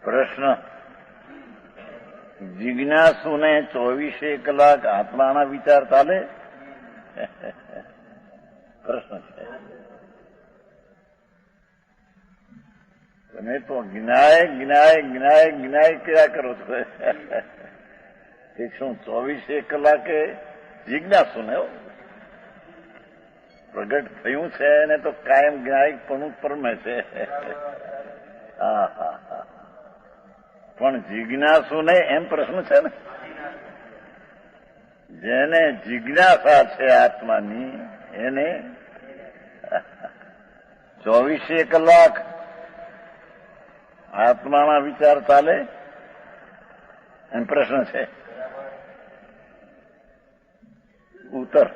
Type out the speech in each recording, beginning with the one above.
પ્રશ્ન, જિજ્ઞાસુને 24 કલાક આત્માના વિચાર ચાલે? પ્રશ્ન છે. તમે તો જ્ઞાય કર્યા કરો છો. એ શું 24 કલાકે જિજ્ઞાસુને પ્રગટ થયું છે એને તો કાયમ જ્ઞાયકપણું પરમે છે. હા હા હા. પણ જિજ્ઞાસુને એમ પ્રશ્ન છે ને, જેને જિજ્ઞાસા છે આત્માની એને 24 કલાક આત્માના વિચાર ચાલે? એમ પ્રશ્ન છે. ઉત્તર,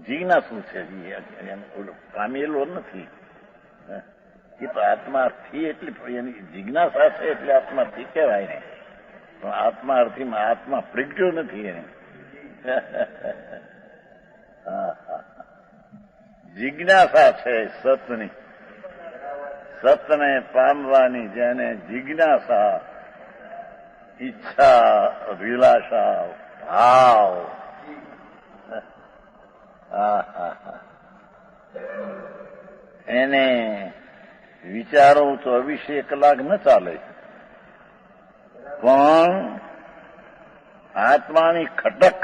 જિજ્ઞાસુ છે, પામેલો નથી. એ તો આત્માર્થી એટલી એની જિજ્ઞાસા છે એટલે આત્માર્થી કહેવાય ને, પણ આત્માર્થીમાં આત્મા પ્રગટ્યો નથી એને. જિજ્ઞાસા છે સતની, સતને પામવાની જેને જિજ્ઞાસા, ઈચ્છા, અભિલાષા, ભાવ, એને વિચારો 24 કલાક ન ચાલે. પણ આત્માની ખટક,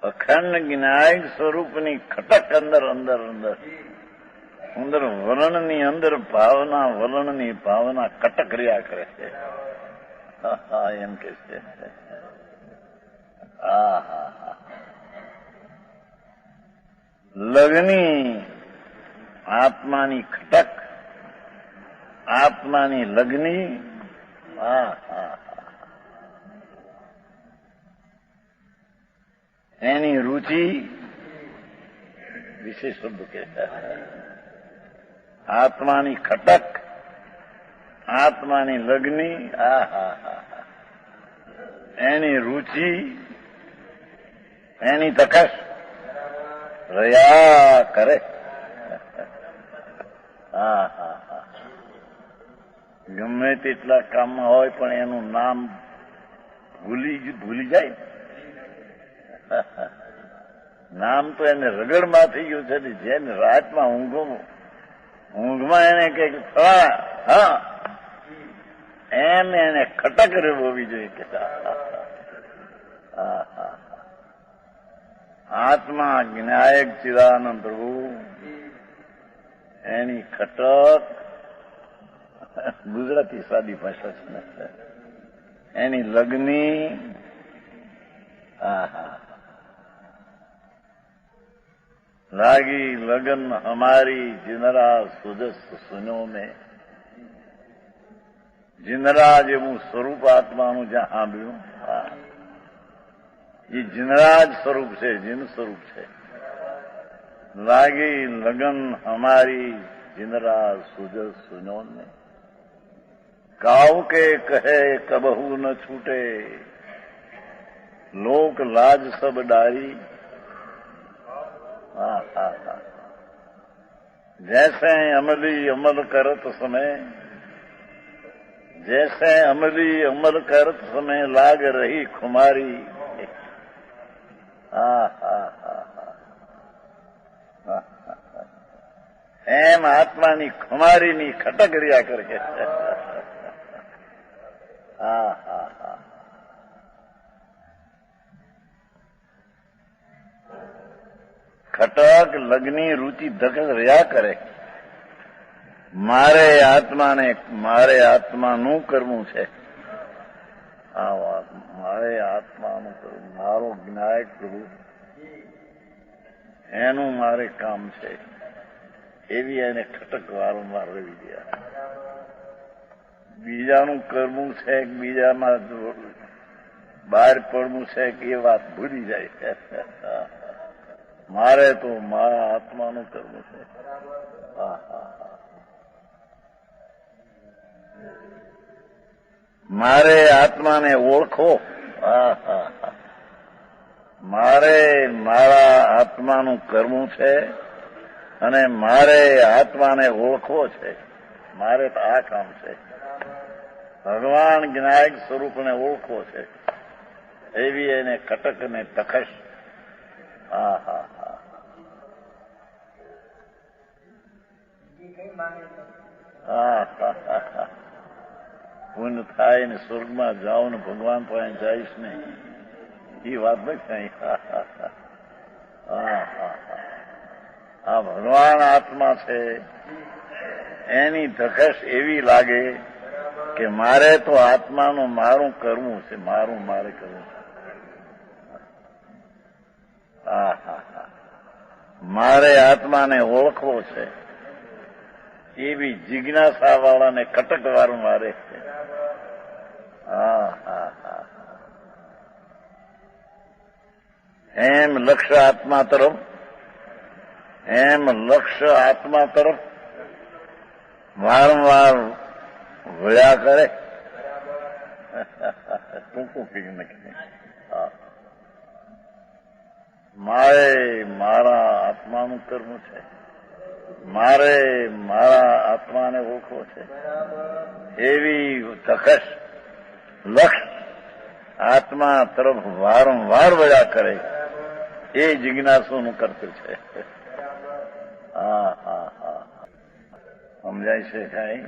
અખંડ જ્ઞાયક સ્વરૂપની ખટક અંદર અંદર અંદર અંદર વલણની અંદર ભાવના, વલણની ભાવના કટક રહ્યા કરે છે. એમ કે છે. લગની આત્માની ખટક, આત્માની લગની. એની રુચિ, વિશેષ શબ્દ કે આત્માની ખટક, આત્માની લગની, એની રુચિ, એની તકશ રહ્યા કરે. ગમે તેટલા કામમાં હોય પણ એનું નામ ભૂલી જાય. નામ તો એને રગડમાં થઈ ગયું છે. જેને રાતમાં ઊંઘમાં એને કઈક હા એમ એને ખટક હોવી જોઈએ કે આત્મા જ્ઞાયક ચિદાનંદ પ્રભુ એની ખટક, ગુજરાતી સાદી ભાષા છે, એની લગની. લાગી લગન હમારી જિનરા સુજસ સુનો મેં. જિનરા જેવું સ્વરૂપ આત્માનું જ્યાં સાંભળ્યું, એ જિનરાજ સ્વરૂપ છે, જીન સ્વરૂપ છે. લાગી લગન હમારી જિનરા સુજસ સુનો ને. કાવ કે કહે કબહુ ન છૂટે, લોક લાજ સબ ડારી. जैसे अमली अमल करत समय, जैसे अमली अमल करत समय लाग रही खुमारी. એમ આત્માની ખુમારીની ખટક રહ્યા કરે. ખટક લગ્ની રુચિ ધકક રહ્યા કરે. મારે આત્માનું કરવું છે. મારે આત્માનું કરવું, મારો જ્ઞાયક પ્રભુ એનું મારે કામ છે. એવી એને ખટક વારંવાર રહેવી ગયા. બીજાનું કરવું છે, બીજામાં બહાર પડવું છે કે એ વાત ભૂલી જાય. મારે તો મારા આત્માનું કરવું છે. મારે આત્માને ઓળખો. મારે મારા આત્માનું કરવું છે અને મારે આત્માને ઓળખવો છે. મારે તો આ કામ છે. ભગવાન જ્ઞાયક સ્વરૂપને ઓળખવો છે. એવી એને કટક ને તખશ. હા હા હા. હા હા હા હા. પુણ્ય થાય ને સ્વર્ગમાં જાઓ ને ભગવાન પાસે જઈશ ને એ વાત નથી. હા હા હા હા. આ ભગવાન આત્મા છે એની ધકશ એવી લાગે કે મારે તો આત્માનું મારું કરવું છે. મારું મારે કરવું. હા હા હા. મારે આત્માને ઓળખવો છે એવી જિજ્ઞાસા વાળાને કટક વાળું મારે છે. હા હા હા. એમ લક્ષ્ય આત્મા તરફ, એમ લક્ષ્ય આત્મા તરફ વારંવાર વળ્યા કરે. ટૂંકું પી નથી. મારે મારા આત્માનું કરવું છે. મારે મારા આત્માને ઓળખવો છે એવી ધકશ લક્ષ આત્મા તરફ વારંવાર વળ્યા કરે એ જિજ્ઞાસુનું કરતું છે. હા હા હા. સમજાય છે કઈ?